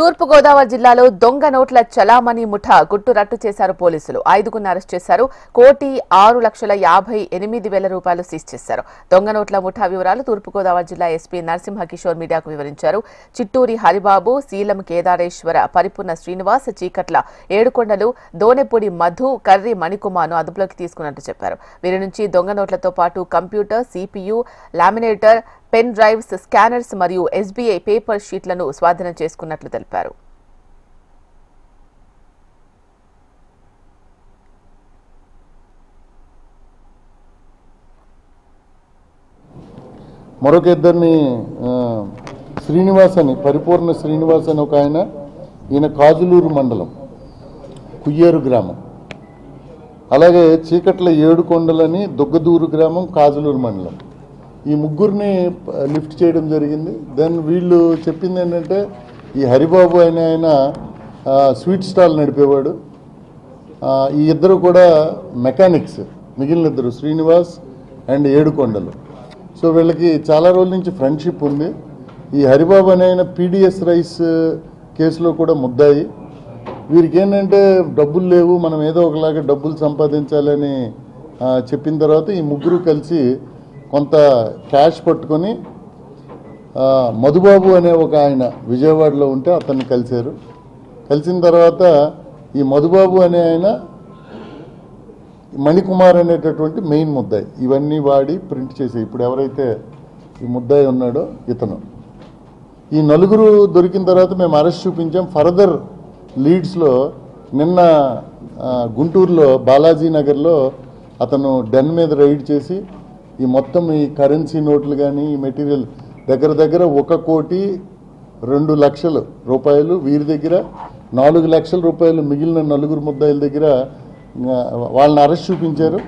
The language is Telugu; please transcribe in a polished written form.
తూర్పు గోదావరి జిల్లాలో దొంగ నోట్ల చలామణి ముఠా గుట్టురట్టు చేశారు పోలీసులు. 5గురిని అరెస్ట్ చేశారు. 1,06,58,000 రూపాయలు సీజ్ చేశారు. దొంగ నోట్ల ముఠా వివరాలు తూర్పు గోదావరి జిల్లా ఎస్పీ నరసింహ కిషోర్ మీడియాకు వివరించారు. చిట్టూరి హరిబాబు, శీలం కేదారేశ్వర, పరిపూర్ణ శ్రీనివాస్, చీకట్ల ఏడుకొండలు, దోనెపూడి మధు, కర్రి మణికుమార్ను అదుపులోకి తీసుకున్నట్టు చెప్పారు. వీరి నుంచి దొంగ నోట్లతో పాటు computer, CPU, laminator, pen drives, scanners మరియు ఎస్బీఐ పేపర్ షీట్లను స్వాధీనం చేసుకున్నట్లు తెలిపారు. మరొక ఇద్దరిని శ్రీనివాస్ అని, పరిపూర్ణ శ్రీనివాస్ అని ఒక ఆయన, ఈయన కాజులూరు మండలం కుయ్యేరు గ్రామం. అలాగే చీకట్ల ఏడుకొండలని దుగ్గదూరు గ్రామం, కాజులూరు మండలం. ఈ ముగ్గురిని లిఫ్ట్ చేయడం జరిగింది. దెన్ వీళ్ళు చెప్పింది ఏంటంటే ఈ హరిబాబు అనే ఆయన స్వీట్ స్టాల్ నడిపేవాడు. ఈ ఇద్దరు కూడా మెకానిక్స్, మిగిలిన ఇద్దరు శ్రీనివాస్ అండ్ ఏడుకొండలు. సో వీళ్ళకి చాలా రోజుల నుంచి ఫ్రెండ్షిప్ ఉంది. ఈ హరిబాబు అనే ఆయన పీడిఎస్ రైస్ కేసులో కూడా ముద్దాయి. వీరికి ఏంటంటే డబ్బులు లేవు, మనం ఏదో ఒకలాగా డబ్బులు సంపాదించాలని చెప్పిన తర్వాత ఈ ముగ్గురు కలిసి కొంత క్యాష్ పట్టుకొని మధుబాబు అనే ఒక ఆయన విజయవాడలో ఉంటే అతన్ని కలిశారు. కలిసిన తర్వాత ఈ మధుబాబు అనే ఆయన మణికుమార్ అనేటటువంటి మెయిన్ ముద్దాయి ఇవన్నీ వాడి ప్రింట్ చేసి, ఇప్పుడు ఎవరైతే ఈ ముద్దాయి ఉన్నాడో ఇతను. ఈ నలుగురు దొరికిన తర్వాత మేము అరెస్ట్ చూపించాం. ఫర్దర్ లీడ్స్లో నిన్న గుంటూరులో బాలాజీ నగర్లో అతను డెన్ మీద రైడ్ చేసి ఈ మొత్తం ఈ కరెన్సీ నోట్లు కానీ ఈ మెటీరియల్ దగ్గర 1,02,00,000 రూపాయలు, వీరి దగ్గర 4 లక్షల రూపాయలు, మిగిలిన నలుగురు ముద్దాయిల దగ్గర వాళ్ళని అరెస్ట్ చూపించారు.